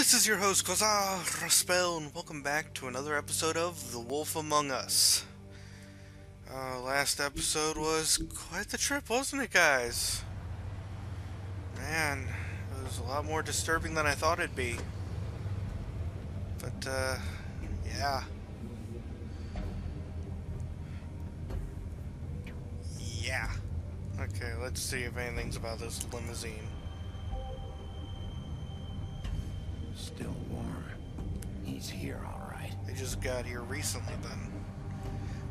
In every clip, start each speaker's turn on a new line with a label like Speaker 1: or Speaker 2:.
Speaker 1: This is your host, Quasar Raspel, and welcome back to another episode of The Wolf Among Us. Last episode was quite the trip, wasn't it, guys? Man, it was a lot more disturbing than I thought it'd be. But, yeah. Yeah. Okay, let's see if anything's about this limousine.
Speaker 2: Still warm. He's here, all right.
Speaker 1: They just got here recently, then.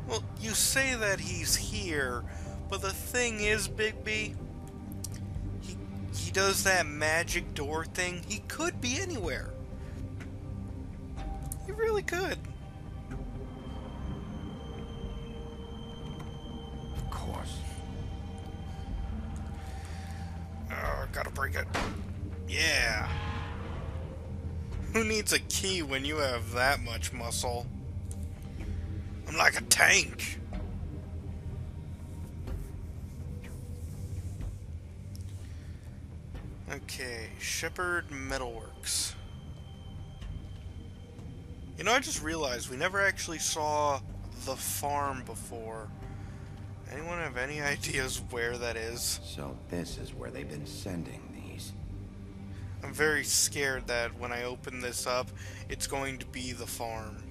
Speaker 1: Well, you say that he's here, but the thing is, Big B, he does that magic door thing. He could be anywhere. He really could.
Speaker 2: Of course.
Speaker 1: Gotta break it. Yeah. Who needs a key when you have that much muscle? I'm like a tank. Okay, Shepherd Metalworks. You know, I just realized we never actually saw the farm before. Anyone have any ideas where that is?
Speaker 2: So this is where they've been sending these.
Speaker 1: I'm very scared that when I open this up, it's going to be the farm.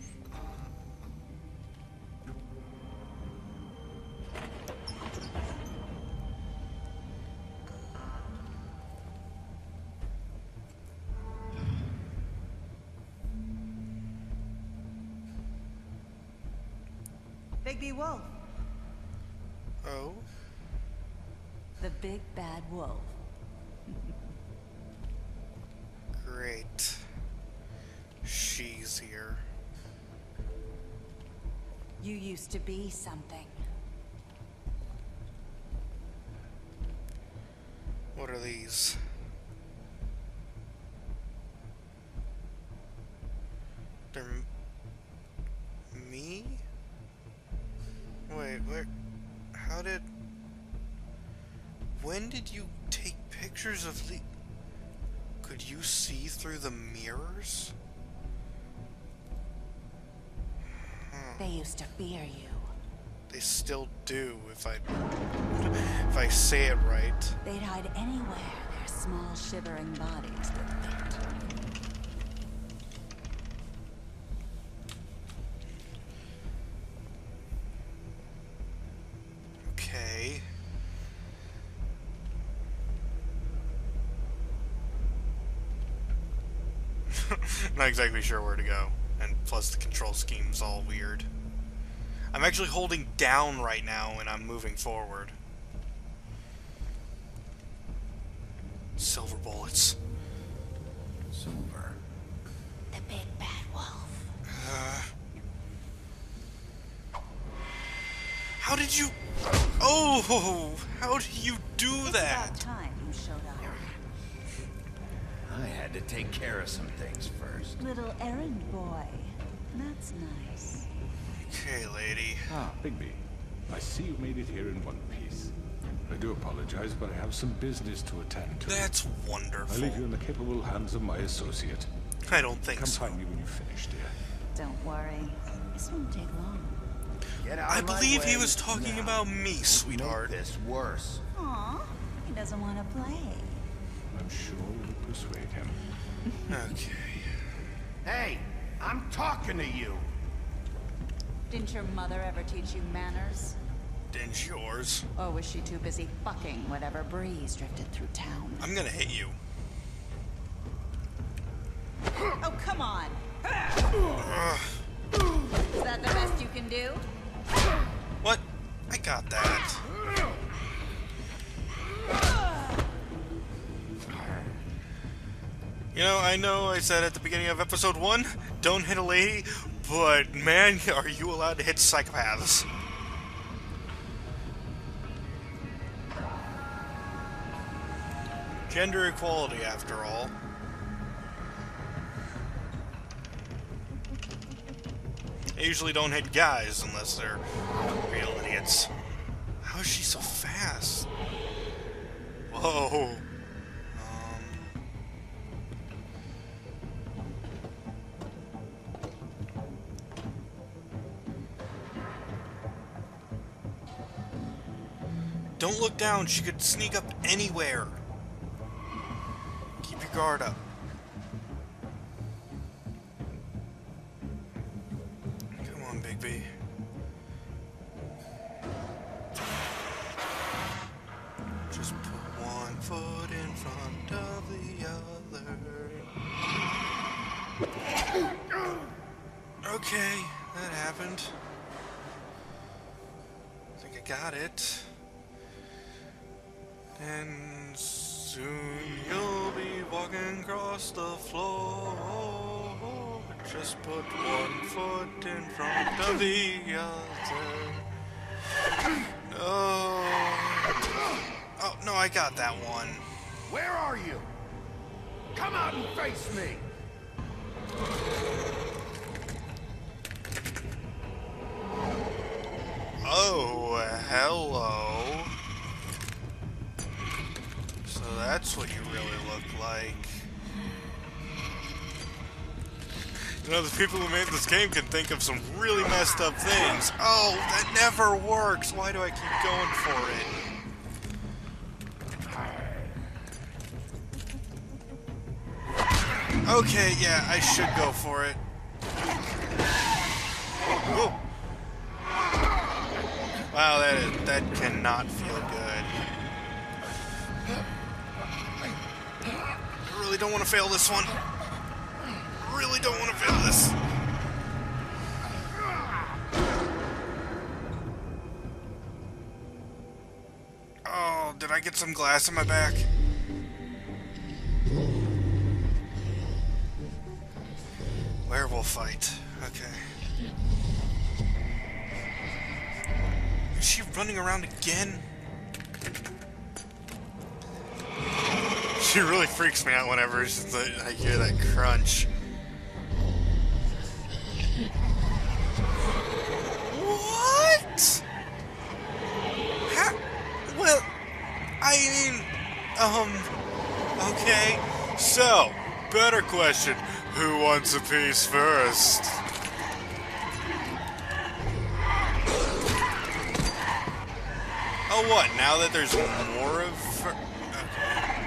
Speaker 3: Big Wolf.
Speaker 1: Oh?
Speaker 3: The big bad wolf.
Speaker 1: Great. She's here.
Speaker 3: You used to be something.
Speaker 1: What are these? They're me? Wait, where? How did... When did you take pictures of the... Could you see through the mirrors?
Speaker 3: They used to fear you.
Speaker 1: They still do, if I say it right.
Speaker 3: They'd hide anywhere their small shivering bodies would fit.
Speaker 1: Okay. Not exactly sure where to go, and plus the control scheme's all weird. I'm actually holding down right now and I'm moving forward. Silver bullets.
Speaker 2: Silver.
Speaker 3: The big bad wolf.
Speaker 1: How did you... Oh! How did you do
Speaker 3: It's
Speaker 1: that?
Speaker 3: about time you showed up.
Speaker 2: I had to take care of some things first.
Speaker 3: Little errand boy. That's nice.
Speaker 1: Okay, lady.
Speaker 4: Ah, Bigby. I see you made it here in one piece. I do apologize, but I have some business to attend to.
Speaker 1: That's wonderful.
Speaker 4: I leave you in the capable hands of my associate.
Speaker 1: I don't think
Speaker 4: Come
Speaker 1: so.
Speaker 4: find me when you finish, dear.
Speaker 3: Don't worry. This won't take long.
Speaker 2: Get out
Speaker 1: I
Speaker 2: of my
Speaker 1: believe he
Speaker 2: way
Speaker 1: was talking
Speaker 2: now.
Speaker 1: about me,
Speaker 2: Make
Speaker 1: sweetheart.
Speaker 2: this worse.
Speaker 3: Aw, he doesn't want to play.
Speaker 4: I'm sure we'll persuade him.
Speaker 1: Okay.
Speaker 2: Hey, I'm talking to you.
Speaker 3: Didn't your mother ever teach you manners?
Speaker 1: Dinge yours.
Speaker 3: Or was she too busy fucking whatever breeze drifted through town?
Speaker 1: I'm gonna hit you.
Speaker 3: Oh, come on! Is that the best you can do?
Speaker 1: What? I got that. You know I said at the beginning of episode 1, don't hit a lady, but man, are you allowed to hit psychopaths. Gender equality, after all. I usually don't hit guys unless they're real idiots. How is she so fast? Whoa. Don't look down. She could sneak up anywhere. Keep your guard up. Come on, Bigby. Just put one foot in front of the other. Okay, that happened. I think I got it. And soon you'll be walking across the floor. Just put one foot in front of the other. Oh, no, I got that one.
Speaker 2: Where are you? Come out and face me!
Speaker 1: Oh, hello. So that's what you really look like. You know, the people who made this game can think of some really messed up things. Oh, that never works. Why do I keep going for it? Okay, yeah, I should go for it. Whoa. Wow, that cannot feel good. I really don't want to fail this one. Really don't want to fail this. Oh, did I get some glass in my back? Werewolf fight. Okay. Is she running around again? She really freaks me out whenever I hear that crunch. What? Well, I mean, okay. So, better question. Who wants a piece first? Oh, what? Now that there's more of her? Okay.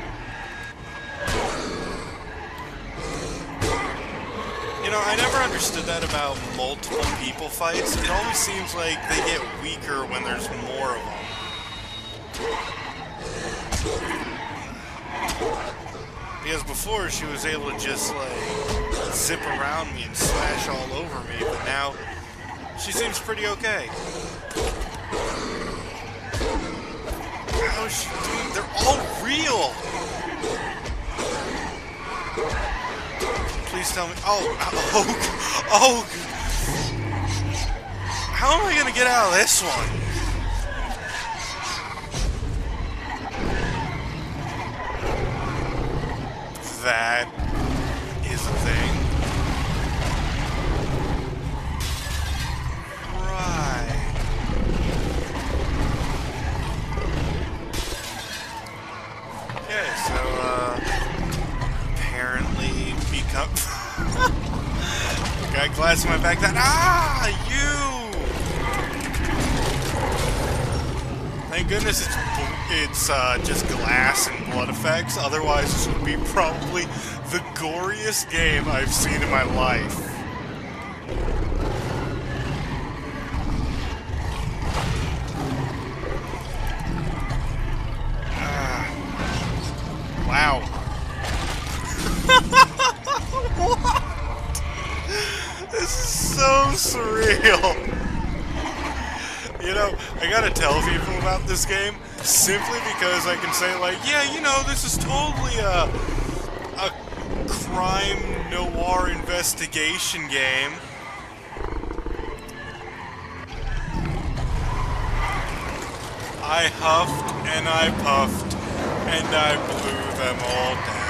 Speaker 1: You know, I never understood that about multiple people fights. It always seems like they get weaker when there's more of them. Because before she was able to just like zip around me and slash all over me, but now she seems pretty okay. How is she doing? They're all real! Please tell me. Oh. How am I gonna get out of this one? That is a thing. Right. Okay, so, apparently become... Got glass in my back that... Ah! You! Thank goodness it's just glass and blood effects, otherwise this would be probably the goriest game I've seen in my life. Wow. What? This is so surreal. You know, I gotta tell people about this game simply because I can say, like, yeah, you know, this is totally a crime noir investigation game. I huffed and I puffed and I blew them all down.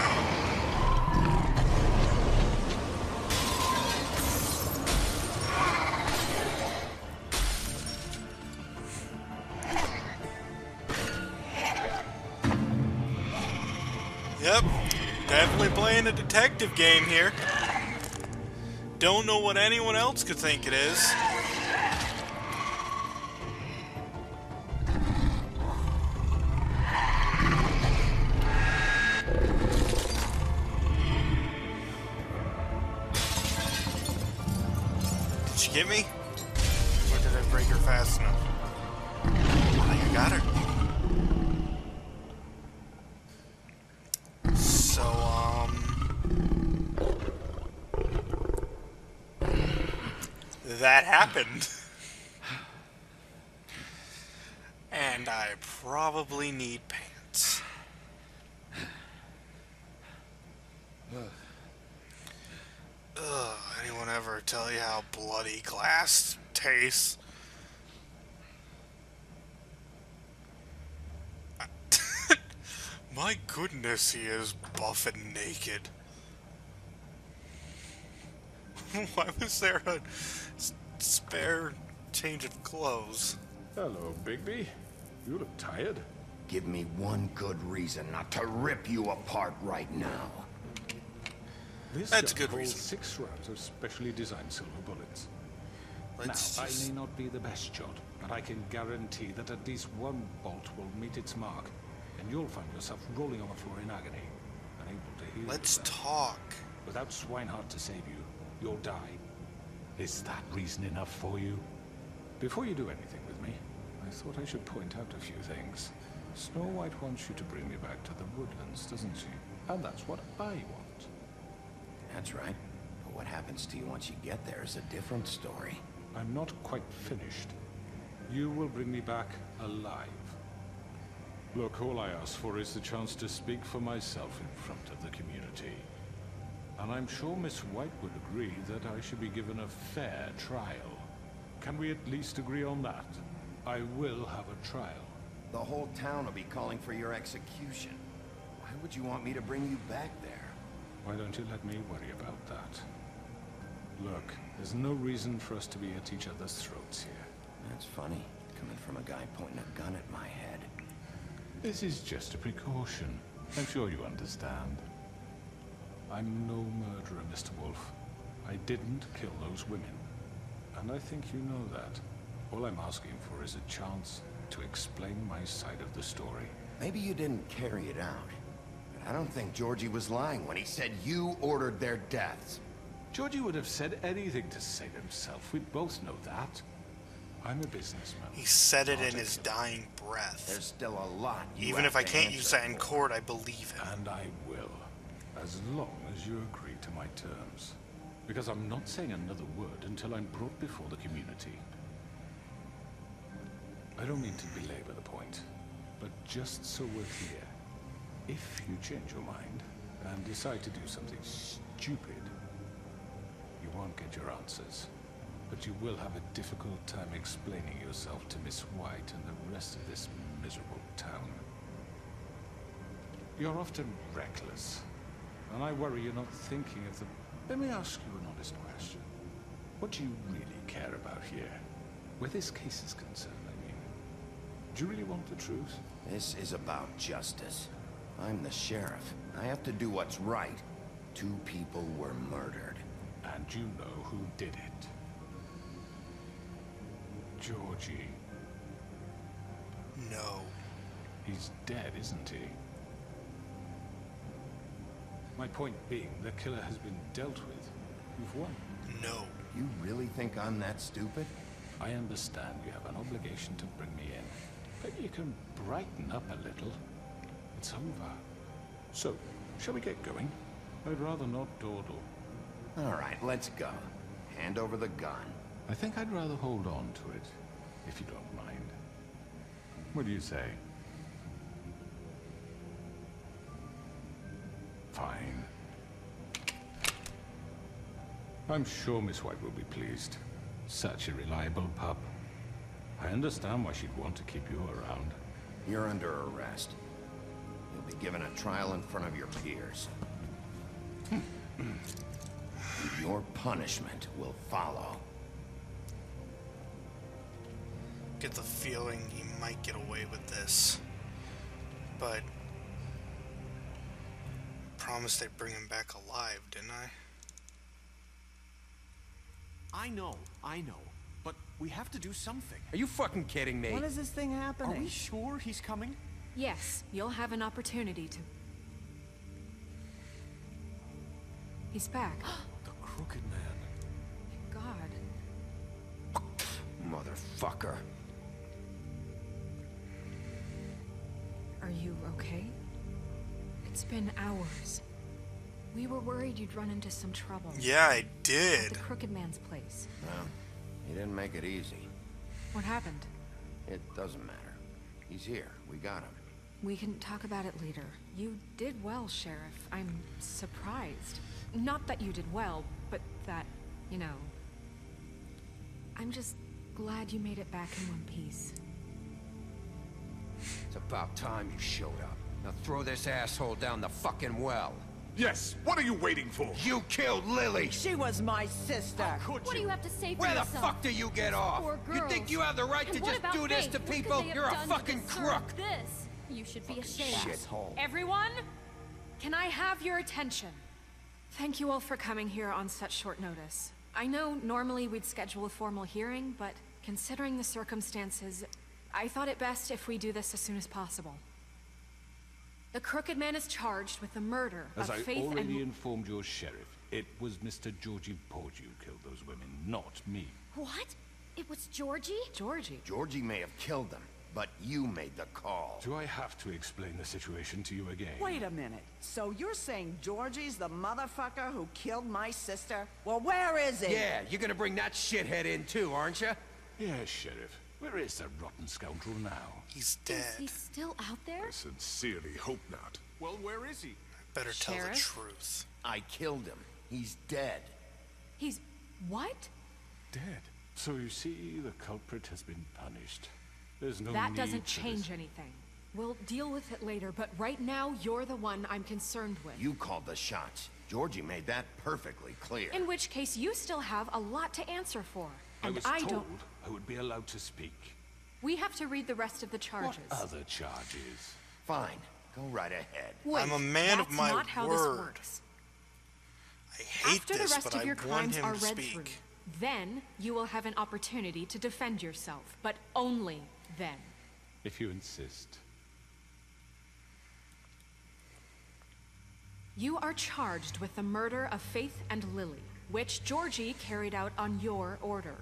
Speaker 1: Yep, definitely playing a detective game here. Don't know what anyone else could think it is. she get me? Or did I break her fast enough? I think I got her. So, that happened. And I probably need pants. Ugh, anyone ever tell you how bloody glass tastes? My goodness, he is buff and naked. Why was there a spare change of clothes?
Speaker 4: Hello, Bigby. You look tired.
Speaker 2: Give me one good reason not to rip you apart right now.
Speaker 4: This
Speaker 1: That's a
Speaker 4: gun
Speaker 1: good
Speaker 4: holds
Speaker 1: reason.
Speaker 4: 6 rounds of specially designed silver bullets.
Speaker 1: Let's
Speaker 4: Now,
Speaker 1: just...
Speaker 4: I may not be the best shot, but I can guarantee that at least one bolt will meet its mark, and you'll find yourself rolling on the floor in agony, unable to hear
Speaker 1: Let's
Speaker 4: yourself.
Speaker 1: talk.
Speaker 4: Without Swinehart to save you, you'll die. Is that reason enough for you? Before you do anything with me, I thought I should point out a few things. Snow White wants you to bring me back to the woodlands, doesn't she? And that's what I want.
Speaker 2: That's right. But what happens to you once you get there is a different story.
Speaker 4: I'm not quite finished. You will bring me back alive. Look, all I ask for is the chance to speak for myself in front of the community. And I'm sure Miss White would agree that I should be given a fair trial. Can we at least agree on that? I will have a trial.
Speaker 2: The whole town will be calling for your execution. Why would you want me to bring you back there?
Speaker 4: Why don't you let me worry about that? Look, there's no reason for us to be at each other's throats here.
Speaker 2: That's funny, coming from a guy pointing a gun at my head.
Speaker 4: This is just a precaution. I'm sure you understand. I'm no murderer, Mr. Wolf. I didn't kill those women. And I think you know that. All I'm asking for is a chance to explain my side of the story.
Speaker 2: Maybe you didn't carry it out. But I don't think Georgie was lying when he said you ordered their deaths.
Speaker 4: Georgie would have said anything to save himself. We both know that. I'm a businessman.
Speaker 1: He said it
Speaker 4: not
Speaker 1: in
Speaker 4: a
Speaker 1: his
Speaker 4: killer.
Speaker 1: dying breath.
Speaker 2: There's still a lot you
Speaker 1: Even
Speaker 2: have
Speaker 1: if I
Speaker 2: to
Speaker 1: can't
Speaker 2: answer
Speaker 1: use that in
Speaker 2: for.
Speaker 1: court, I believe him.
Speaker 4: And I will. As long as you agree to my terms. Because I'm not saying another word until I'm brought before the community. I don't mean to belabor the point, but just so we're clear, if you change your mind and decide to do something stupid, you won't get your answers. But you will have a difficult time explaining yourself to Miss White and the rest of this miserable town. You're often reckless, and I worry you're not thinking of the... Let me ask you an honest question. What do you really care about here? Where this case is concerned, I mean. Do you really want the truth?
Speaker 2: This is about justice. I'm the sheriff. I have to do what's right. 2 people were murdered.
Speaker 4: And you know who did it. Georgie.
Speaker 1: No.
Speaker 4: He's dead, isn't he? My point being, the killer has been dealt with. You've won.
Speaker 1: No.
Speaker 2: You really think I'm that stupid?
Speaker 4: I understand you have an obligation to bring me in, but you can brighten up a little. It's over. So, shall we get going? I'd rather not dawdle.
Speaker 2: All right, let's go. Hand over the gun.
Speaker 4: I think I'd rather hold on to it, if you don't mind. What do you say? Fine. I'm sure Miss White will be pleased. Such a reliable pup. I understand why she'd want to keep you around.
Speaker 2: You're under arrest. You'll be given a trial in front of your peers. And your punishment will follow.
Speaker 1: Get the feeling he might get away with this. But... promised I'd bring him back alive, didn't I?
Speaker 5: I know. But we have to do something.
Speaker 6: Are you fucking kidding me?
Speaker 7: When is this thing
Speaker 5: Are
Speaker 7: happening?
Speaker 5: we sure he's coming?
Speaker 8: Yes, you'll have an opportunity to... He's back.
Speaker 5: The crooked man.
Speaker 8: God.
Speaker 2: motherfucker.
Speaker 8: Are you okay? It's been hours. We were worried you'd run into some trouble.
Speaker 1: Yeah, I
Speaker 8: At
Speaker 1: did.
Speaker 8: the Crooked Man's place.
Speaker 2: Well, he didn't make it easy.
Speaker 8: What happened?
Speaker 2: It doesn't matter. He's here. We got him.
Speaker 8: We can talk about it later. You did well, Sheriff. I'm surprised. Not that you did well, but that, you know... I'm just glad you made it back in one piece.
Speaker 2: It's about time you showed up. Now throw this asshole down the fucking well.
Speaker 4: Yes, what are you waiting for?
Speaker 2: You killed Lily!
Speaker 6: She was my sister.
Speaker 5: Could
Speaker 7: What do you have to say for
Speaker 2: Where the
Speaker 7: yourself?
Speaker 2: fuck do you get off?
Speaker 7: Poor
Speaker 2: You
Speaker 7: girls.
Speaker 2: think you have the right
Speaker 7: And
Speaker 2: to
Speaker 7: what
Speaker 2: just
Speaker 7: about
Speaker 2: do this
Speaker 7: Faith?
Speaker 2: to
Speaker 7: What could
Speaker 2: people?
Speaker 7: they have
Speaker 2: You're a
Speaker 7: done to
Speaker 2: fucking
Speaker 7: deserve
Speaker 2: crook!
Speaker 7: This. You should be ashamed.
Speaker 2: Shithole.
Speaker 8: Everyone, can I have your attention? Thank you all for coming here on such short notice. I know normally we'd schedule a formal hearing, but considering the circumstances, I thought it best if we do this as soon as possible. The Crooked Man is charged with the murder
Speaker 4: As
Speaker 8: of
Speaker 4: I
Speaker 8: Faith
Speaker 4: already
Speaker 8: and...
Speaker 4: informed your sheriff, it was Mr. Georgie Porge who killed those women, not me.
Speaker 7: What? It was Georgie?
Speaker 8: Georgie.
Speaker 2: Georgie may have killed them, but you made the call.
Speaker 4: Do I have to explain the situation to you again?
Speaker 6: Wait a minute. So you're saying Georgie's the motherfucker who killed my sister? Well, where is he?
Speaker 2: Yeah, you're gonna bring that shithead in too, aren't you?
Speaker 4: Yes, Sheriff. Where is that rotten scoundrel now?
Speaker 1: He's
Speaker 7: Is
Speaker 1: dead.
Speaker 7: he still out there?
Speaker 9: Sincerely hope not.
Speaker 5: Well, where is he?
Speaker 1: Better tell the
Speaker 8: Sheriff?
Speaker 1: truth.
Speaker 2: I killed him. He's dead.
Speaker 8: He's... what?
Speaker 4: Dead. So you see, the culprit has been punished. There's no
Speaker 8: That
Speaker 4: need
Speaker 8: doesn't
Speaker 4: for
Speaker 8: change
Speaker 4: this.
Speaker 8: anything. We'll deal with it later, but right now, you're the one I'm concerned with.
Speaker 2: You called the shots. Georgie made that perfectly clear.
Speaker 8: In which case, you still have a lot to answer for.
Speaker 4: I
Speaker 8: And
Speaker 4: was
Speaker 8: I
Speaker 4: told
Speaker 8: don't...
Speaker 4: I would be allowed to speak.
Speaker 8: We have to read the rest of the charges.
Speaker 4: What other charges?
Speaker 2: Fine. Go right ahead.
Speaker 8: Wait,
Speaker 1: I'm a man of
Speaker 8: that's
Speaker 1: my
Speaker 8: not how
Speaker 1: word.
Speaker 8: this works.
Speaker 1: I hate
Speaker 8: After
Speaker 1: this,
Speaker 8: the rest
Speaker 1: but
Speaker 8: of
Speaker 1: I
Speaker 8: your
Speaker 1: want
Speaker 8: crimes
Speaker 1: him
Speaker 8: are
Speaker 1: to
Speaker 8: read
Speaker 1: speak.
Speaker 8: through, then you will have an opportunity to defend yourself, but only then.
Speaker 4: If you insist.
Speaker 8: You are charged with the murder of Faith and Lily, which Georgie carried out on your order,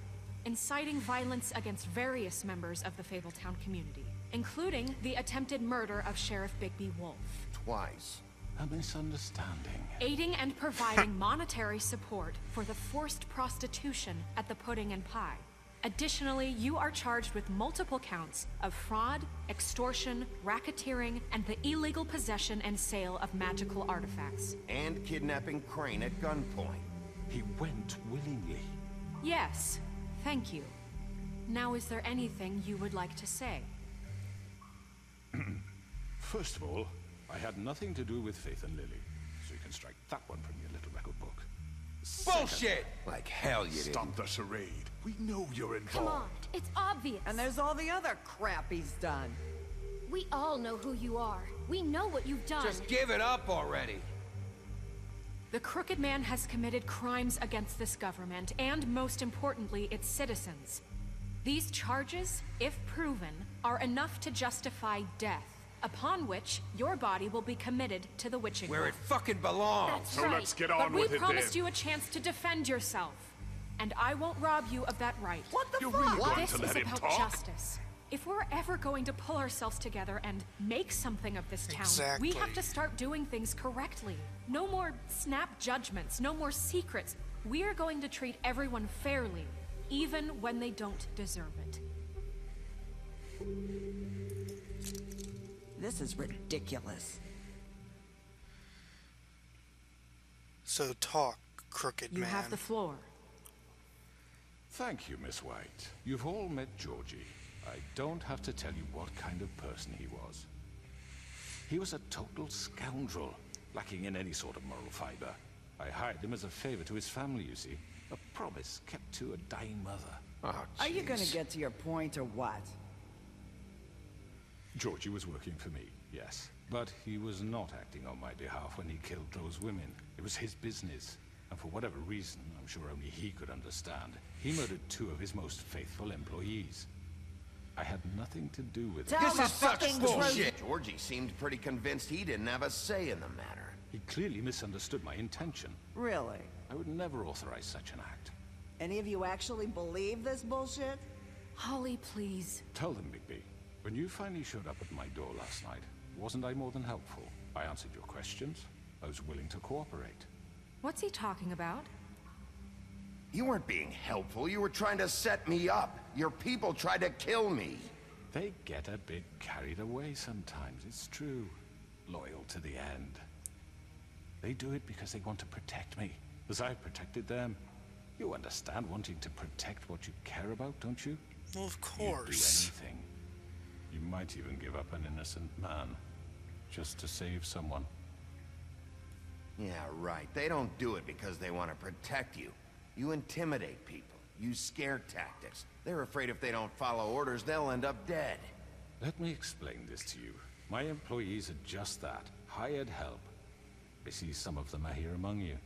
Speaker 8: inciting violence against various members of the Fabletown community, including the attempted murder of Sheriff Bigby Wolf,
Speaker 2: Twice.
Speaker 4: A misunderstanding.
Speaker 8: aiding and providing monetary support for the forced prostitution at the Pudding and Pie. Additionally, you are charged with multiple counts of fraud, extortion, racketeering, and the illegal possession and sale of magical artifacts.
Speaker 2: And kidnapping Crane at gunpoint.
Speaker 4: He went willingly.
Speaker 8: Yes, thank you. Now, is there anything you would like to say?
Speaker 4: First of all, I had nothing to do with Faith and Lily, so you can strike that one from your little record book.
Speaker 2: Bullshit! Like hell you didn't.
Speaker 9: Stop the charade. We know you're involved.
Speaker 7: Come on, it's obvious.
Speaker 6: And there's all the other crap he's done.
Speaker 7: We all know who you are. We know what you've done.
Speaker 2: Just give it up already.
Speaker 8: The Crooked Man has committed crimes against this government, and most importantly, its citizens. These charges, if proven, are enough to justify death, upon which your body will be committed to the witching
Speaker 2: Where
Speaker 8: well.
Speaker 2: it fucking belongs.
Speaker 7: That's
Speaker 9: So
Speaker 7: right.
Speaker 9: let's get
Speaker 8: But
Speaker 9: on
Speaker 8: we
Speaker 9: with it
Speaker 8: promised
Speaker 9: then.
Speaker 8: you a chance to defend yourself, and I won't rob you of that right.
Speaker 6: What the
Speaker 9: You're
Speaker 6: fuck?
Speaker 9: really going
Speaker 8: This
Speaker 9: to
Speaker 8: is
Speaker 9: let him
Speaker 8: about
Speaker 9: talk?
Speaker 8: justice. If we're ever going to pull ourselves together and make something of this town, we have
Speaker 1: Exactly.
Speaker 8: to start doing things correctly. No more snap judgments, no more secrets. We are going to treat everyone fairly, even when they don't deserve it.
Speaker 6: This is ridiculous.
Speaker 1: So talk, Crooked
Speaker 8: You
Speaker 1: Man.
Speaker 8: have the floor.
Speaker 4: Thank you, Miss White. You've all met Georgie. I don't have to tell you what kind of person he was. He was a total scoundrel, lacking in any sort of moral fiber. I hired him as a favor to his family, you see. A promise kept to a dying mother.
Speaker 2: Oh,
Speaker 6: Are you gonna
Speaker 2: jeez.
Speaker 6: get to your point or what?
Speaker 4: Georgie was working for me, yes. But he was not acting on my behalf when he killed those women. It was his business. And for whatever reason, I'm sure only he could understand, he murdered 2 of his most faithful employees. I had nothing to do with it.
Speaker 6: Tell
Speaker 2: This
Speaker 6: the
Speaker 2: is such
Speaker 6: fucking
Speaker 2: bullshit. Georgie seemed pretty convinced he didn't have a say in the matter.
Speaker 4: He clearly misunderstood my intention.
Speaker 6: Really?
Speaker 4: I would never authorize such an act.
Speaker 6: Any of you actually believe this bullshit?
Speaker 8: Holly, please.
Speaker 4: Tell them, Bigby. When you finally showed up at my door last night, wasn't I more than helpful? I answered your questions. I was willing to cooperate.
Speaker 8: What's he talking about?
Speaker 2: You weren't being helpful. You were trying to set me up. Your people tried to kill me.
Speaker 4: They get a bit carried away sometimes, it's true. Loyal to the end. They do it because they want to protect me, as I've protected them. You understand wanting to protect what you care about, don't you?
Speaker 1: Well, of
Speaker 4: You'd
Speaker 1: course.
Speaker 4: do anything. You might even give up an innocent man, just to save someone.
Speaker 2: Yeah, right. They don't do it because they want to protect you. You intimidate people, use scare tactics. They're afraid if they don't follow orders, they'll end up dead.
Speaker 4: Let me explain this to you. My employees are just that, hired help. I see some of them are here among you.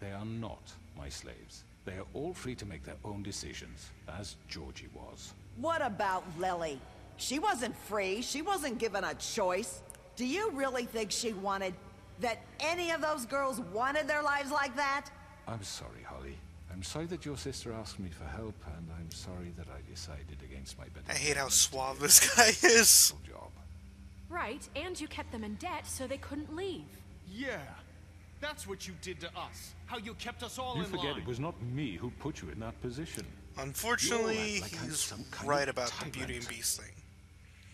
Speaker 4: They are not my slaves. They are all free to make their own decisions, as Georgie was.
Speaker 6: What about Lily? She wasn't free. She wasn't given a choice. Do you really think she wanted... that any of those girls wanted their lives like that?
Speaker 4: I'm sorry, Holly. I'm sorry that your sister asked me for help, and I'm sorry that I decided against my better...
Speaker 1: I hate how suave this guy is.
Speaker 4: ...job.
Speaker 8: Right, and you kept them in debt so they couldn't leave.
Speaker 5: Yeah. That's what you did to us. How you kept us all
Speaker 4: You
Speaker 5: in
Speaker 4: forget
Speaker 5: line.
Speaker 4: it was not me who put you in that position.
Speaker 1: Unfortunately,
Speaker 4: You're like I'm
Speaker 1: he's
Speaker 4: some kind
Speaker 1: right
Speaker 4: of
Speaker 1: about the
Speaker 4: tyrant.
Speaker 1: Beauty and Beast thing.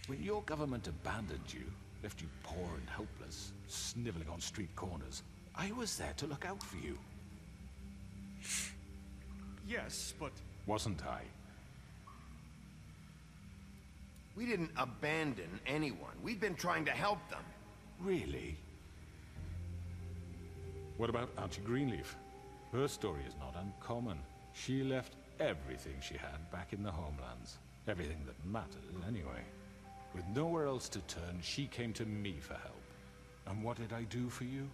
Speaker 4: When your government abandoned you, left you poor and helpless, sniveling on street corners, I was there to look out for you.
Speaker 5: Yes, but...
Speaker 4: Wasn't I?
Speaker 2: We didn't abandon anyone. We've been trying to help them.
Speaker 4: Really? What about Auntie Greenleaf? Her story is not uncommon. She left everything she had back in the homelands. Everything that mattered, anyway. With nowhere else to turn, she came to me for help. And what did I do for you?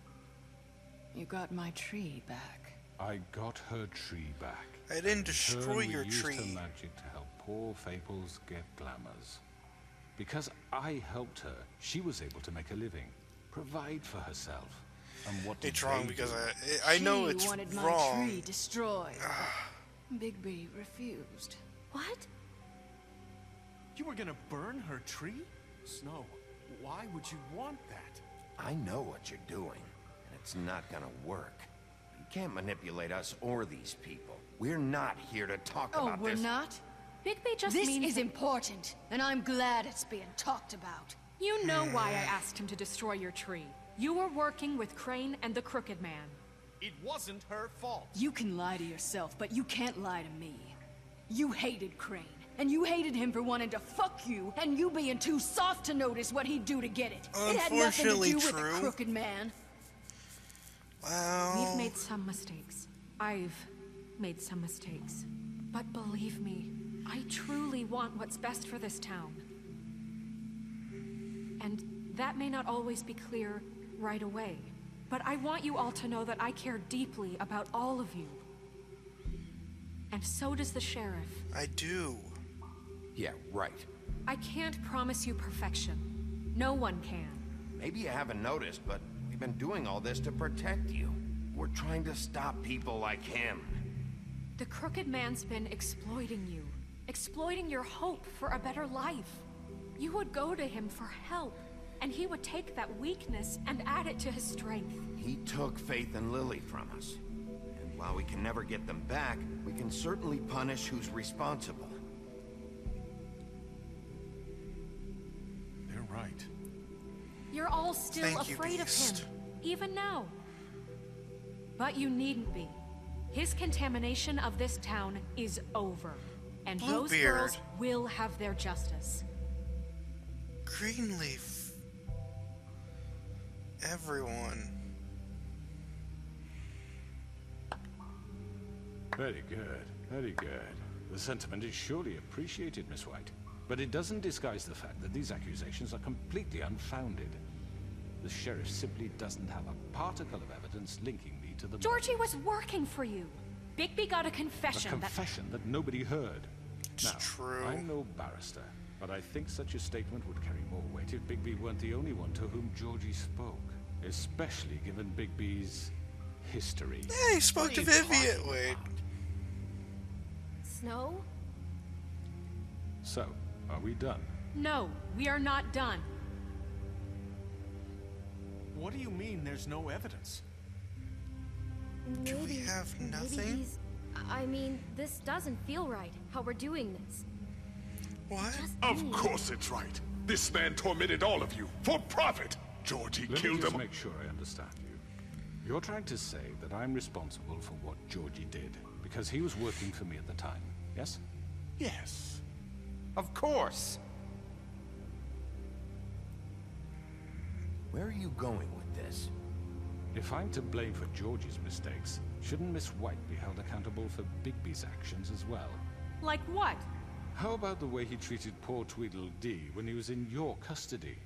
Speaker 3: You got my tree back.
Speaker 4: I got her tree back.
Speaker 1: I didn't
Speaker 4: In
Speaker 1: destroy
Speaker 4: turn,
Speaker 1: your
Speaker 4: we used
Speaker 1: tree.
Speaker 4: her magic to help poor Faples get glamours. Because I helped her, she was able to make a living, provide for herself. And what did
Speaker 1: It's wrong
Speaker 4: they
Speaker 1: because
Speaker 4: do?
Speaker 1: I know
Speaker 3: She
Speaker 1: it's
Speaker 3: wanted my
Speaker 1: wrong.
Speaker 3: tree destroyed. Bigby refused.
Speaker 8: What?
Speaker 5: You were gonna burn her tree? Snow, why would you want that?
Speaker 2: I know what you're doing, and it's not gonna work. You can't manipulate us or these people. We're not here to talk
Speaker 3: Oh,
Speaker 2: about
Speaker 3: we're
Speaker 2: this.
Speaker 3: not?
Speaker 8: Bigby just
Speaker 3: This
Speaker 8: means
Speaker 3: is
Speaker 8: that-
Speaker 3: important, and I'm glad it's being talked about.
Speaker 8: You know why I asked him to destroy your tree. You were working with Crane and the Crooked Man.
Speaker 5: It wasn't her fault.
Speaker 3: You can lie to yourself, but you can't lie to me. You hated Crane, and you hated him for wanting to fuck you, and you being too soft to notice what he'd do to get it. It had nothing to
Speaker 1: Unfortunately
Speaker 3: do with the
Speaker 1: true.
Speaker 3: Crooked Man.
Speaker 1: Well,
Speaker 8: We've made some mistakes. I've made some mistakes. But believe me, I truly want what's best for this town. And that may not always be clear right away. But I want you all to know that I care deeply about all of you. And so does the sheriff.
Speaker 1: I do.
Speaker 2: Yeah, right.
Speaker 8: I can't promise you perfection. No one can.
Speaker 2: Maybe you haven't noticed, but we've been doing all this to protect you. We're trying to stop people like him.
Speaker 8: The Crooked Man's been exploiting you. Exploiting your hope for a better life. You would go to him for help, and he would take that weakness and add it to his strength.
Speaker 2: He took Faith and Lily from us. And while we can never get them back, we can certainly punish who's responsible.
Speaker 5: They're right.
Speaker 8: You're all still
Speaker 1: Thank you,
Speaker 8: afraid of
Speaker 1: Beast.
Speaker 8: him, even now. But you needn't be. His contamination of this town is over. And those
Speaker 1: Bluebeard.
Speaker 8: girls will have their justice.
Speaker 1: Greenleaf. Everyone.
Speaker 4: Very good, very good. The sentiment is surely appreciated, Miss White. But it doesn't disguise the fact that these accusations are completely unfounded. The sheriff simply doesn't have a particle of evidence linking me to the...
Speaker 8: Georgie was working for you. Bigby got a
Speaker 4: A
Speaker 8: confession
Speaker 4: confession that nobody heard.
Speaker 1: It's
Speaker 4: Now,
Speaker 1: true.
Speaker 4: I'm no barrister, but I think such a statement would carry more weight if Bigby weren't the only one to whom Georgie spoke. Especially given Bigby's history.
Speaker 1: Yeah, he spoke to
Speaker 5: What are you
Speaker 1: Vivian.
Speaker 5: talking
Speaker 1: Wait.
Speaker 5: about?
Speaker 7: Snow?
Speaker 4: So, are we done?
Speaker 8: No, we are not done.
Speaker 5: What do you mean there's no evidence?
Speaker 1: Do we have nothing?
Speaker 7: I mean, this doesn't feel right, how we're doing this.
Speaker 1: What?
Speaker 9: Of course it's right. This man tormented all of you for profit. Georgie
Speaker 4: Let
Speaker 9: killed
Speaker 4: me just
Speaker 9: him.
Speaker 4: make sure I understand you. You're trying to say that I'm responsible for what Georgie did because he was working for me at the time, yes?
Speaker 5: Yes.
Speaker 2: Of course. Where are you going with this?
Speaker 4: If I'm to blame for Georgie's mistakes, shouldn't Miss White be held accountable for Bigby's actions as well?
Speaker 8: Like what?
Speaker 4: How about the way he treated poor Tweedledee when he was in your custody?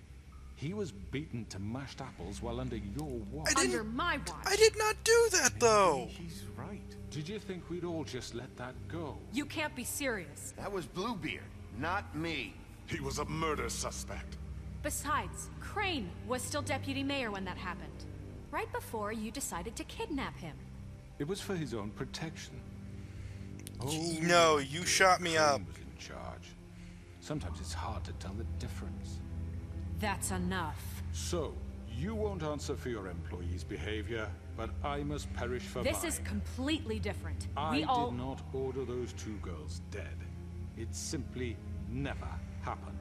Speaker 4: He was beaten to mashed apples while under your watch.
Speaker 8: Under my watch.
Speaker 1: I did not do that, though.
Speaker 5: He's right.
Speaker 4: Did you think we'd all just let that go?
Speaker 8: You can't be serious.
Speaker 2: That was Bluebeard, not me.
Speaker 9: He was a murder suspect.
Speaker 8: Besides, Crane was still deputy mayor when that happened. Right before you decided to kidnap him.
Speaker 4: It was for his own protection.
Speaker 1: No, you shot me up.
Speaker 4: Crane was in charge. Sometimes it's hard to tell the difference.
Speaker 8: That's enough.
Speaker 4: So, you won't answer for your employees' behavior, but I must perish for
Speaker 8: This
Speaker 4: mine.
Speaker 8: is completely different.
Speaker 4: I
Speaker 8: We all...
Speaker 4: did not order those two girls dead. It simply never happened.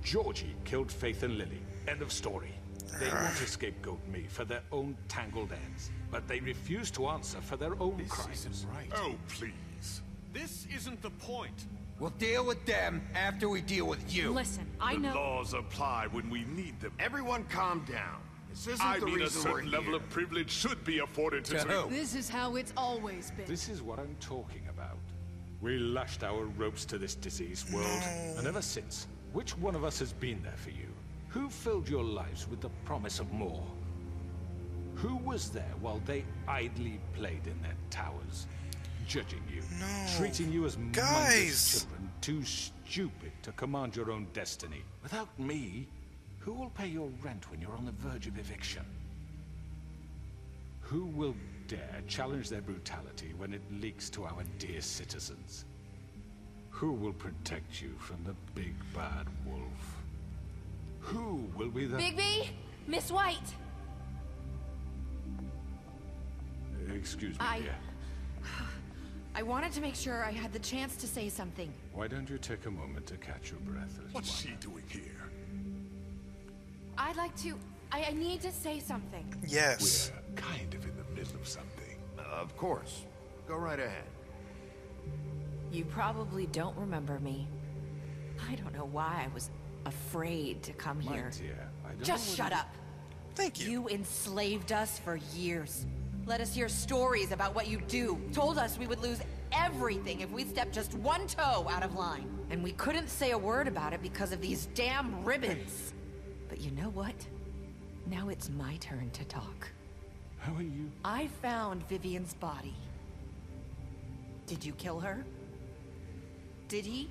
Speaker 4: Georgie killed Faith and Lily. End of story. They want to scapegoat me for their own tangled ends, but they refuse to answer for their own
Speaker 5: This
Speaker 4: crimes.
Speaker 5: isn't right.
Speaker 9: Oh, please.
Speaker 5: This isn't the point.
Speaker 10: We'll deal with them after we deal with you.
Speaker 8: Listen, I
Speaker 9: The
Speaker 8: know...
Speaker 9: laws apply when we need them.
Speaker 2: Everyone calm down. This isn't
Speaker 9: I
Speaker 2: the
Speaker 9: mean, a
Speaker 2: reason we're
Speaker 9: certain level
Speaker 2: here.
Speaker 9: of privilege should be afforded to...
Speaker 10: To who?
Speaker 3: This is how it's always been.
Speaker 4: This is what I'm talking about. We lashed our ropes to this diseased world, and ever since, which one of us has been there for you? Who filled your lives with the promise of more? Who was there while they idly played in their towers? Judging you, treating you as mindless
Speaker 1: Guys!
Speaker 4: children, too stupid to command your own destiny. Without me, who will pay your rent when you're on the verge of eviction? Who will dare challenge their brutality when it leaks to our dear citizens? Who will protect you from the big bad wolf? Who will be the...
Speaker 11: Bigby? Miss White!
Speaker 4: Excuse me, dear.
Speaker 11: I wanted to make sure I had the chance to say something.
Speaker 4: Why don't you take a moment to catch your breath?
Speaker 9: What's she doing here?
Speaker 11: I'd like to... I need to say something.
Speaker 1: Yes.
Speaker 9: We're kind of in the middle of something.
Speaker 2: Of course. Go right ahead.
Speaker 11: You probably don't remember me. I don't know why I was afraid to come
Speaker 4: My
Speaker 11: here.
Speaker 4: dear, I don't
Speaker 11: Just
Speaker 4: know
Speaker 11: shut
Speaker 4: what
Speaker 11: up.
Speaker 1: Thank you.
Speaker 11: You enslaved us for years. Let us hear stories about what you do. Told us we would lose everything if we stepped just one toe out of line. And we couldn't say a word about it because of these damn ribbons. But you know what? Now it's my turn to talk.
Speaker 4: How are you?
Speaker 11: I found Vivian's body. Did you kill her? Did he?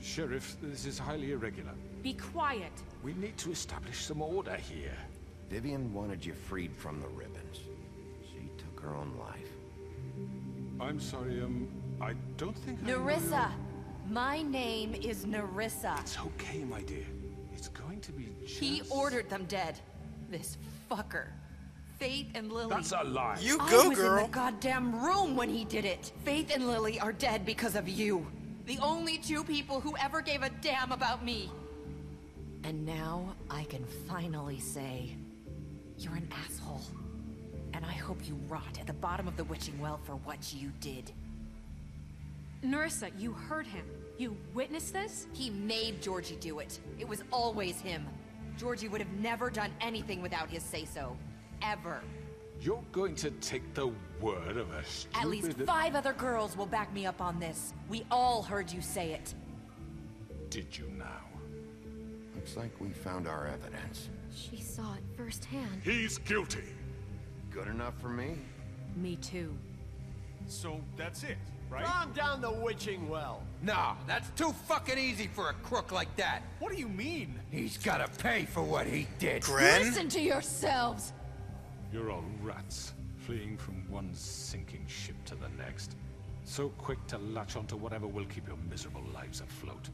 Speaker 4: Sheriff, this is highly irregular.
Speaker 8: Be quiet.
Speaker 4: We need to establish some order here.
Speaker 2: Vivian wanted you freed from the ribbons. She took her own life.
Speaker 4: I'm sorry, I don't think I know
Speaker 11: Nerissa!
Speaker 4: your-
Speaker 11: My name is Nerissa.
Speaker 4: It's okay, my dear. It's going to be just...
Speaker 11: He ordered them dead. This fucker. Faith and Lily.
Speaker 4: That's a lie.
Speaker 1: You
Speaker 11: I
Speaker 1: go,
Speaker 11: was
Speaker 1: girl.
Speaker 11: in the goddamn room when he did it. Faith and Lily are dead because of you. The only two people who ever gave a damn about me. And now I can finally say, you're an asshole. And I hope you rot at the bottom of the witching well for what you did.
Speaker 8: Nerissa, you heard him. You witnessed this?
Speaker 11: He made Georgie do it. It was always him. Georgie would have never done anything without his say-so. Ever.
Speaker 4: You're going to take the word of a stupid...
Speaker 11: At least 5 other girls will back me up on this. We all heard you say it.
Speaker 4: Did you now?
Speaker 2: Looks like we found our evidence.
Speaker 7: She saw it firsthand.
Speaker 9: He's guilty.
Speaker 2: Good enough for me?
Speaker 8: Me too.
Speaker 5: So that's it, right?
Speaker 10: Calm down the witching well. Nah, that's too fucking easy for a crook like that.
Speaker 5: What do you mean?
Speaker 10: He's gotta pay for what he did.
Speaker 1: Gren?
Speaker 3: Listen to yourselves!
Speaker 4: You're all rats, fleeing from one sinking ship to the next. So quick to latch onto whatever will keep your miserable lives afloat.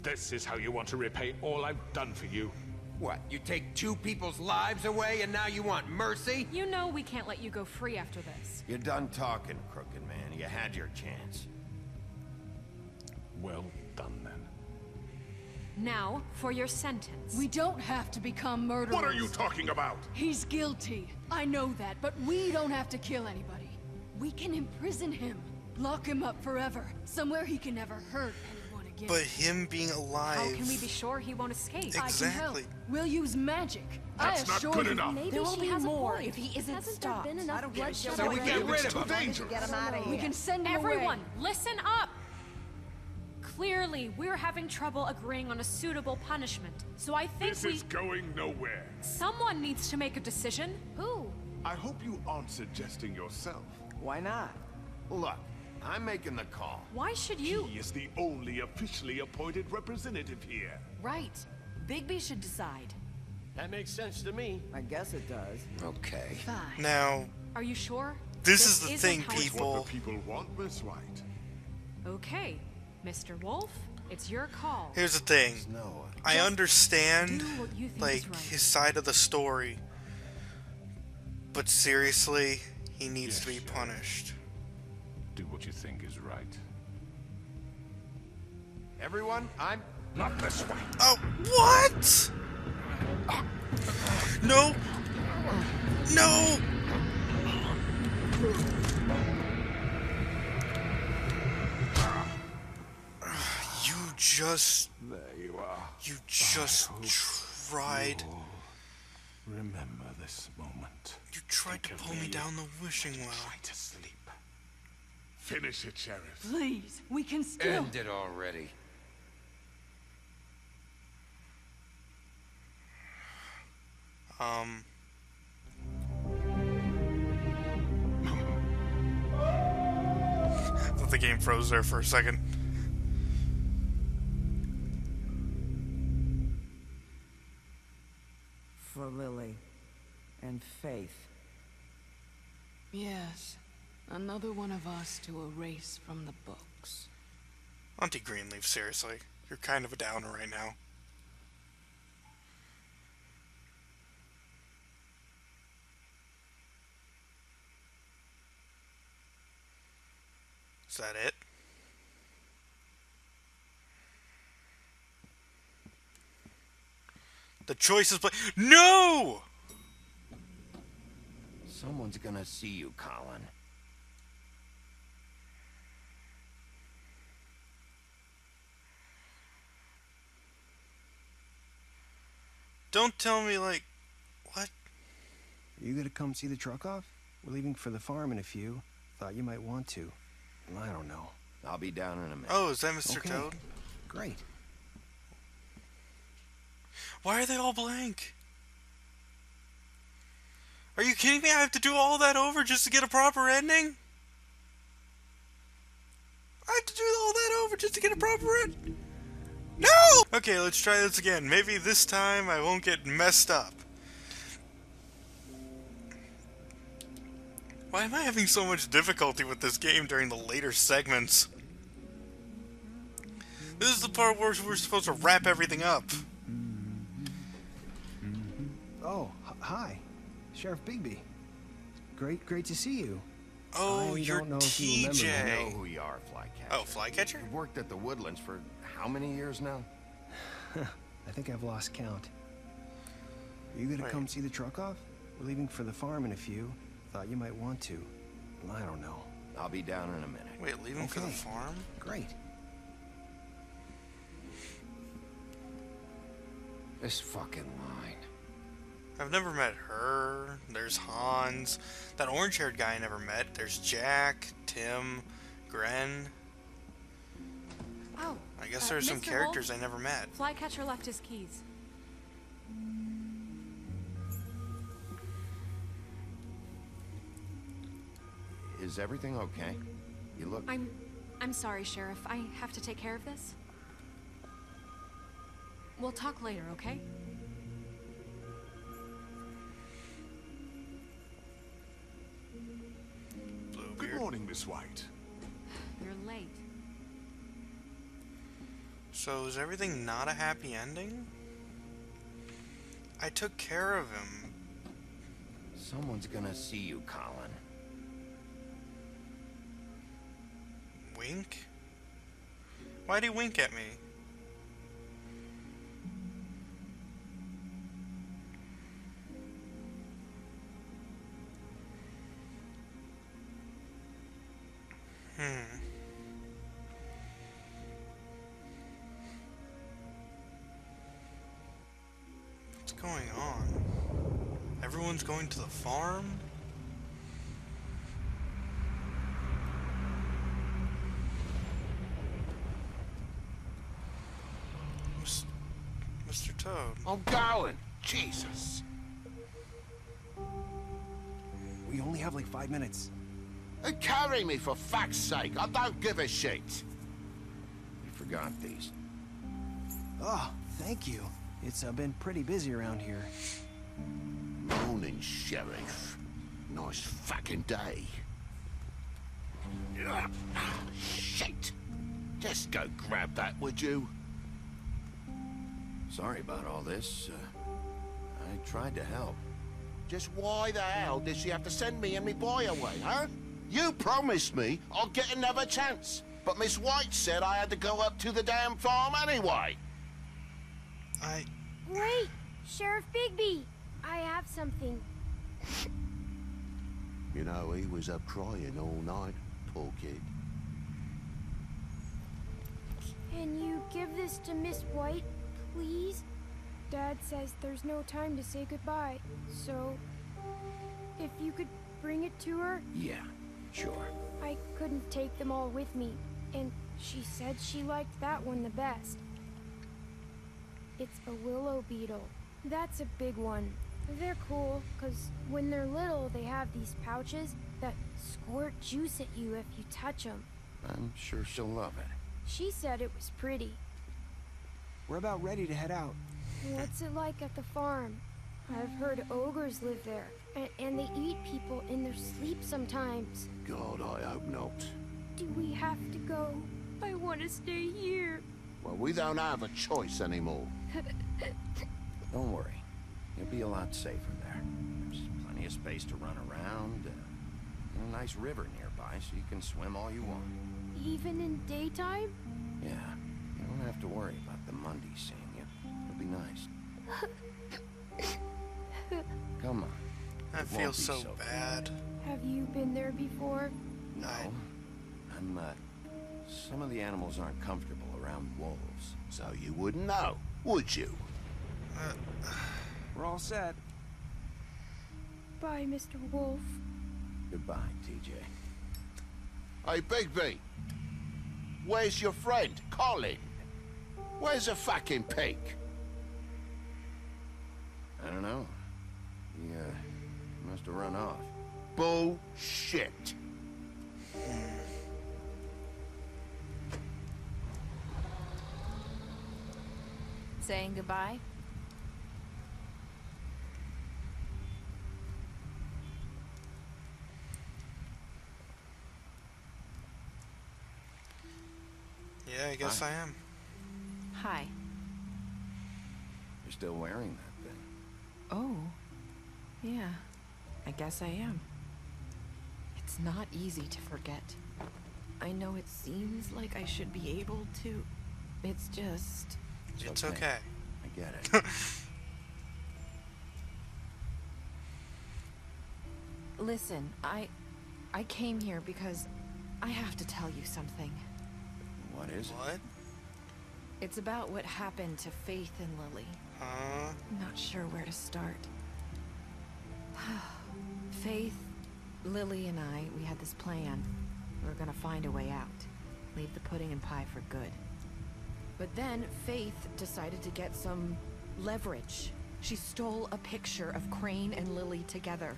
Speaker 4: This is how you want to repay all I've done for you?
Speaker 10: What, you take 2 people's lives away and now you want mercy?
Speaker 8: You know we can't let you go free after this.
Speaker 2: You're done talking, crooked man. You had your chance.
Speaker 4: Well done, then.
Speaker 8: Now, for your sentence.
Speaker 3: We don't have to become murderers.
Speaker 9: What are you talking about?
Speaker 3: He's guilty. I know that, but we don't have to kill anybody. We can imprison him. Lock him up forever. Somewhere he can never hurt anyone again.
Speaker 1: But him being alive...
Speaker 8: How can we be sure he won't escape?
Speaker 1: Exactly.
Speaker 3: I can help. We'll use magic.
Speaker 9: That's not good enough.
Speaker 7: Maybe
Speaker 11: There will
Speaker 7: she
Speaker 11: be
Speaker 7: has a
Speaker 11: more
Speaker 7: point.
Speaker 11: if he isn't
Speaker 7: Hasn't
Speaker 11: stopped.
Speaker 7: there been enough bloodshed
Speaker 10: So we
Speaker 7: already?
Speaker 10: get rid of
Speaker 9: Too
Speaker 10: him.
Speaker 9: dangerous.
Speaker 6: Get him out of here.
Speaker 3: We can send him
Speaker 8: Everyone,
Speaker 3: away.
Speaker 8: listen up! Clearly, we're having trouble agreeing on a suitable punishment. So I think
Speaker 9: This is going nowhere.
Speaker 8: someone needs to make a decision.
Speaker 7: Who?
Speaker 9: I hope you aren't suggesting yourself.
Speaker 6: Why not?
Speaker 2: Look, I'm making the call.
Speaker 8: Why should you?
Speaker 9: He is the only officially appointed representative here.
Speaker 11: Right. Bigby should decide.
Speaker 12: That makes sense to me.
Speaker 6: I guess it does.
Speaker 10: Okay.
Speaker 3: Fine.
Speaker 1: Now,
Speaker 8: Are you sure?
Speaker 1: this is the
Speaker 8: isn't
Speaker 1: thing,
Speaker 8: how it's-
Speaker 9: What
Speaker 1: people.
Speaker 9: the people want, Miss White.
Speaker 8: Okay, Mr. Wolf, it's your call.
Speaker 1: Here's the thing.
Speaker 2: No.
Speaker 1: I
Speaker 8: Just
Speaker 1: understand,
Speaker 8: do what you think
Speaker 1: like,
Speaker 8: is right.
Speaker 1: his side of the story. But seriously, he needs to be
Speaker 4: Yes, Sheriff.
Speaker 1: punished.
Speaker 4: Do what you think is right.
Speaker 2: Everyone, I'm...
Speaker 4: Not this way.
Speaker 1: Oh, what? No. No. You just...
Speaker 4: There you are.
Speaker 1: You just tried...
Speaker 4: Remember this moment.
Speaker 1: You tried to
Speaker 4: Think of
Speaker 1: pull me down the wishing well.
Speaker 4: Try to sleep.
Speaker 9: Finish it, Sheriff.
Speaker 3: Please, we can still...
Speaker 10: End it already.
Speaker 1: I thought the game froze there for a second.
Speaker 6: For Lily and Faith.
Speaker 13: Yes, another one of us to erase from the books.
Speaker 1: Auntie Greenleaf, seriously. You're kind of a downer right now. Is that it? The choice is No!
Speaker 2: Someone's gonna see you, Colin.
Speaker 1: Don't tell me, like, what?
Speaker 14: Are you gonna come see the truck off? We're leaving for the farm in a few. Thought you might want to. I don't know.
Speaker 2: I'll be down in a minute.
Speaker 1: Oh, is that Mr.
Speaker 14: Okay.
Speaker 1: Toad?
Speaker 14: Great.
Speaker 1: Why are they all blank? Are you kidding me? I have to do all that over just to get a proper ending? I have to do all that over just to get a proper ending? No! Okay, let's try this again. Maybe this time I won't get messed up. Why am I having so much difficulty with this game during the later segments? This is the part where we're supposed to wrap everything up.
Speaker 14: Oh, hi. Sheriff Bigby. Great to see you.
Speaker 1: Oh,
Speaker 14: I
Speaker 1: you're
Speaker 14: don't know if you remember me.
Speaker 2: I
Speaker 1: TJ.
Speaker 2: know who you are, Flycatcher.
Speaker 1: Oh, Flycatcher?
Speaker 2: You've worked at the Woodlands for how many years now?
Speaker 14: I think I've lost count. Are you gonna
Speaker 1: Wait.
Speaker 14: come see the truck off? We're leaving for the farm in a few. Thought you might want to. I don't know.
Speaker 2: I'll be down in a minute.
Speaker 1: Wait, leaving for the
Speaker 14: Okay.
Speaker 1: farm?
Speaker 14: Great.
Speaker 10: This fucking line.
Speaker 1: I've never met her. There's Hans. That orange-haired guy I never met. There's Jack, Tim, Gren.
Speaker 8: Oh,
Speaker 1: I guess there's some
Speaker 8: Mr.
Speaker 1: characters
Speaker 8: Wolf?
Speaker 1: I never met.
Speaker 8: Flycatcher left his keys.
Speaker 2: Is everything okay? You look...
Speaker 8: I'm sorry, Sheriff. I have to take care of this. We'll talk later, okay?
Speaker 9: Good morning, Miss White.
Speaker 8: You're late.
Speaker 1: So is everything not a happy ending? I took care of him.
Speaker 2: Someone's gonna see you, Colin.
Speaker 1: Wink? Why'd he wink at me? What's going on? Everyone's going to the farm? Mr. Toad.
Speaker 9: I'm going. Jesus.
Speaker 14: We only have like 5 minutes.
Speaker 9: Carry me for fuck's sake. I don't give a shit.
Speaker 2: You forgot these.
Speaker 14: Oh, thank you. It's been pretty busy around here.
Speaker 9: Morning, Sheriff. Nice fucking day. Shit. Just go grab that, would you?
Speaker 2: Sorry about all this. I tried to help.
Speaker 9: Just why the hell did she have to send me and me boy away, huh? You promised me I'd get another chance, but Miss White said I had to go up to the damn farm anyway.
Speaker 7: Wait! Sheriff Bigby! I have something.
Speaker 9: You know, he was up crying all night, poor kid.
Speaker 7: Can you give this to Miss White, please? Dad says there's no time to say goodbye, so if you could bring it to her?
Speaker 2: Yeah, sure.
Speaker 7: I couldn't take them all with me, and she said she liked that one the best. It's a willow beetle. That's a big one. They're cool, because when they're little, they have these pouches that squirt juice at you if you touch them.
Speaker 2: I'm sure she'll love it.
Speaker 7: She said it was pretty.
Speaker 14: We're about ready to head out.
Speaker 7: What's it like at the farm? I've heard ogres live there, and they eat people in their sleep sometimes.
Speaker 9: God, I hope not.
Speaker 7: Do we have to go? I want to stay here.
Speaker 9: Well, we don't have a choice anymore.
Speaker 2: Don't worry. You'll be a lot safer there. There's plenty of space to run around, and a nice river nearby so you can swim all you want.
Speaker 7: Even in daytime?
Speaker 2: Yeah, you don't have to worry about the Monday seeing you. It'll be nice. Come on.
Speaker 1: I feel so bad.
Speaker 7: Have you been there before?
Speaker 2: No. Some of the animals aren't comfortable around wolves.
Speaker 9: So you wouldn't know, would you?
Speaker 14: We're all set.
Speaker 7: Bye, Mr. Wolf.
Speaker 2: Goodbye, TJ.
Speaker 9: Hey, Bigby. Where's your friend, Colin? Where's the fucking pig?
Speaker 2: I don't know. He, must have run off.
Speaker 9: Bullshit.
Speaker 11: Saying goodbye?
Speaker 1: Yeah, I guess I am.
Speaker 11: Hi.
Speaker 2: You're still wearing that thing.
Speaker 11: Oh. Yeah. I guess I am. It's not easy to forget. I know it seems like I should be able to. It's just...
Speaker 1: It's okay.
Speaker 2: I get it.
Speaker 11: Listen, I came here because I have to tell you something.
Speaker 2: What is it?
Speaker 1: What?
Speaker 11: It's about what happened to Faith and Lily.
Speaker 1: Huh?
Speaker 11: I'm not sure where to start. Faith, Lily, and I, we had this plan. We were gonna find a way out. Leave the pudding and pie for good. But then Faith decided to get some leverage. She stole a picture of Crane and Lily together.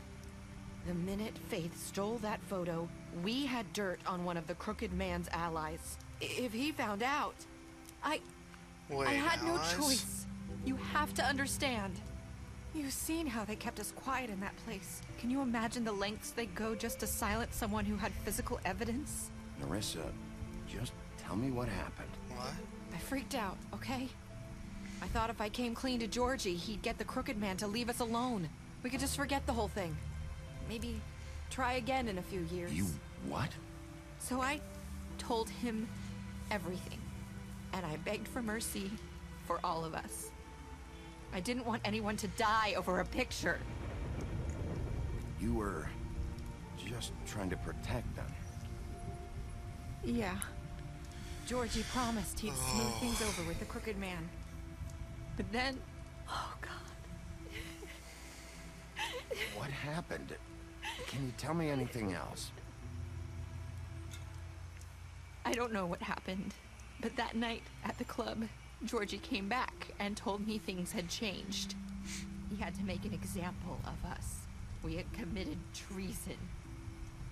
Speaker 11: The minute Faith stole that photo, we had dirt on one of the Crooked Man's allies. If he found out, I had no choice. You have to understand. You've seen how they kept us quiet in that place. Can you imagine the lengths they go just to silence someone who had physical evidence?
Speaker 2: Narissa, Just tell me what happened.
Speaker 1: What?
Speaker 11: I freaked out, okay? I thought if I came clean to Georgie, he'd get the Crooked Man to leave us alone. We could just forget the whole thing. Maybe try again in a few years.
Speaker 2: You what?
Speaker 11: So I told him everything. And I begged for mercy for all of us. I didn't want anyone to die over a picture.
Speaker 2: You were just trying to protect them.
Speaker 11: Yeah. Georgie promised he'd smooth things over with the Crooked Man. But then... Oh, God.
Speaker 2: What happened? Can you tell me anything else?
Speaker 11: I don't know what happened. But that night at the club, Georgie came back and told me things had changed. He had to make an example of us. We had committed treason.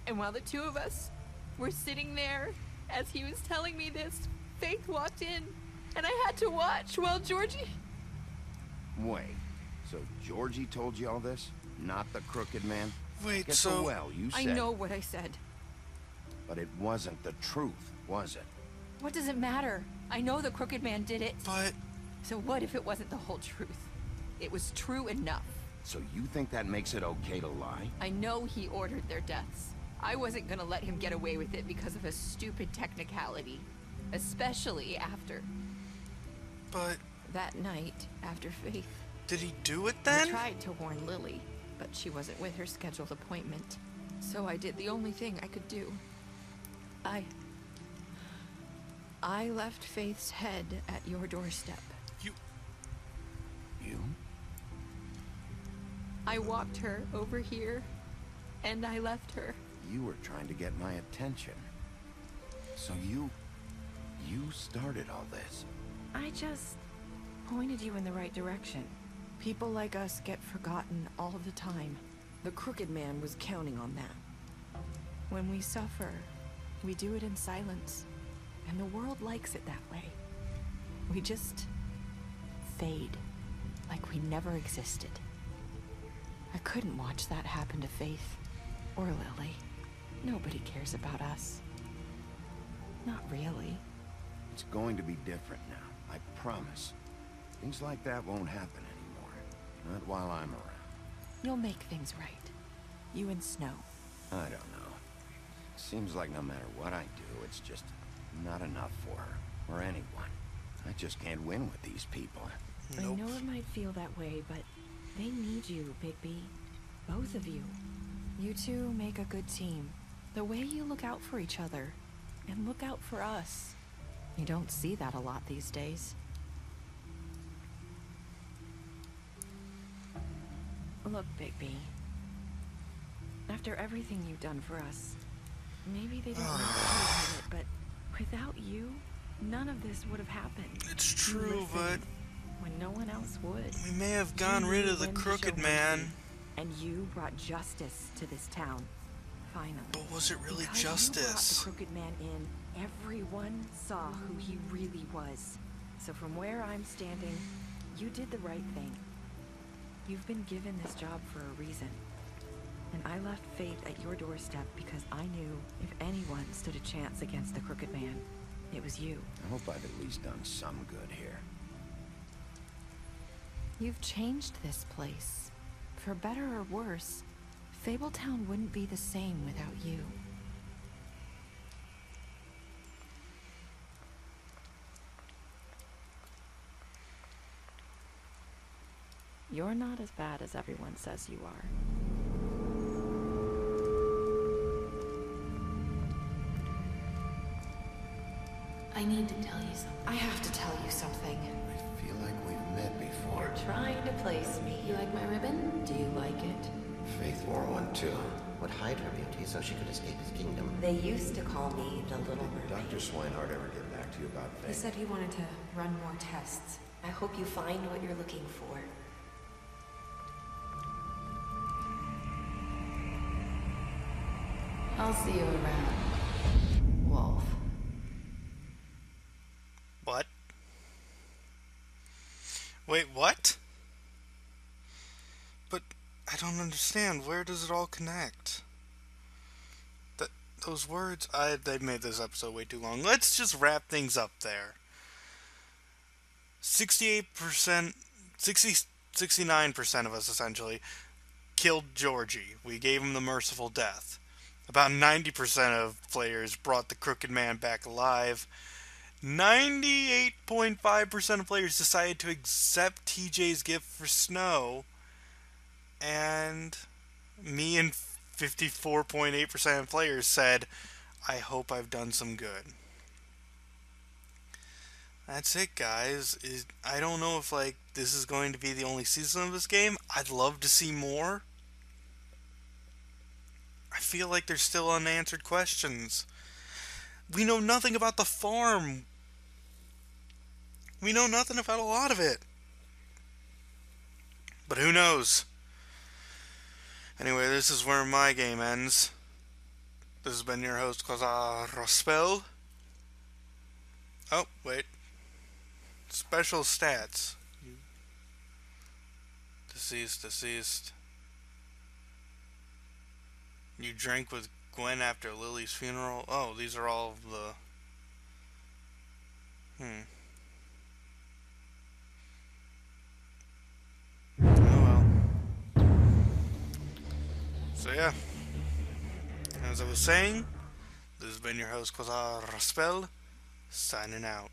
Speaker 11: And while the two of us were sitting there, as he was telling me this, Faith walked in, and I had to watch while Georgie...
Speaker 2: Wait, so Georgie told you all this? Not the Crooked Man?
Speaker 1: Wait,
Speaker 2: Get
Speaker 1: so...
Speaker 2: the well, you said.
Speaker 11: I know what I said.
Speaker 2: But it wasn't the truth, was it?
Speaker 11: What does it matter? I know the Crooked Man did it.
Speaker 1: But...
Speaker 11: So what if it wasn't the whole truth? It was true enough.
Speaker 2: So you think that makes it okay to lie?
Speaker 11: I know he ordered their deaths. I wasn't gonna let him get away with it because of a stupid technicality. Especially after...
Speaker 1: But...
Speaker 11: That night, after Faith...
Speaker 1: Did he do it then?
Speaker 11: I tried to warn Lily, but she wasn't with her scheduled appointment. So I did the only thing I could do. I left Faith's head at your doorstep.
Speaker 2: You?
Speaker 11: I walked her over here, and I left her.
Speaker 2: You were trying to get my attention. So you started all this.
Speaker 15: I just pointed you in the right direction. People like us get forgotten all the time. The Crooked Man was counting on that. When we suffer, we do it in silence. And the world likes it that way. We just fade, like we never existed. I couldn't watch that happen to Faith, or Lily. Nobody cares about us. Not really.
Speaker 2: It's going to be different now, I promise. Things like that won't happen anymore. Not while I'm around.
Speaker 15: You'll make things right. You and Snow.
Speaker 2: I don't know. Seems like no matter what I do, it's just not enough for her, or anyone. I just can't win with these people.
Speaker 15: Nope. I know it might feel that way, but they need you, Bigby. Both of you. You two make a good team. The way you look out for each other, and look out for us. You don't see that a lot these days. Look, Bigby. After everything you've done for us, maybe they don't want to admit it, but without you, none of this would have happened.
Speaker 1: It's true, but...
Speaker 15: when no one else would.
Speaker 1: We may have gone rid of the Crooked Man.
Speaker 15: And you brought justice to this town. Finally.
Speaker 1: But was it really
Speaker 15: because
Speaker 1: justice?
Speaker 15: You brought the Crooked Man in, everyone saw who he really was. So from where I'm standing, you did the right thing. You've been given this job for a reason. And I left Faith at your doorstep because I knew if anyone stood a chance against the Crooked Man, it was you.
Speaker 2: I hope I've at least done some good here.
Speaker 15: You've changed this place. For better or worse, Fabletown wouldn't be the same without you. You're not as bad as everyone says you are.
Speaker 13: I need to tell you something.
Speaker 11: I have to tell you something.
Speaker 2: I feel like we've met before.
Speaker 13: You're trying to place me. You like my ribbon? Do you like it?
Speaker 16: Faith wore one too. Would hide her beauty so she could escape his kingdom.
Speaker 17: They used to call me the Little Mermaid.
Speaker 2: Did Dr. Swinehart ever get back to you about Faith?
Speaker 8: He said he wanted to run more tests.
Speaker 17: I hope you find what you're looking for.
Speaker 13: I'll see you around, Wolf.
Speaker 1: What? Wait, what? But I don't understand. Where does it all connect? those words, they made this episode way too long. Let's just wrap things up there. 68%, 69% of us, essentially, killed Georgie. We gave him the merciful death. About 90% of players brought the Crooked Man back alive. 98.5% of players decided to accept TJ's gift for Snow. And me and 54.8% of players said, I hope I've done some good. That's it, guys. I don't know if, like, this is going to be the only season of this game. I'd love to see more. I feel like there's still unanswered questions. We know nothing about the farm. We know nothing about a lot of it. But who knows? Anyway, this is where my game ends. This has been your host, Rospel. Oh, wait. Special stats. Deceased. You drank with Gwen after Lily's funeral. Oh, these are all of the... Oh well. So yeah. As I was saying, this has been your host, Raspel, signing out.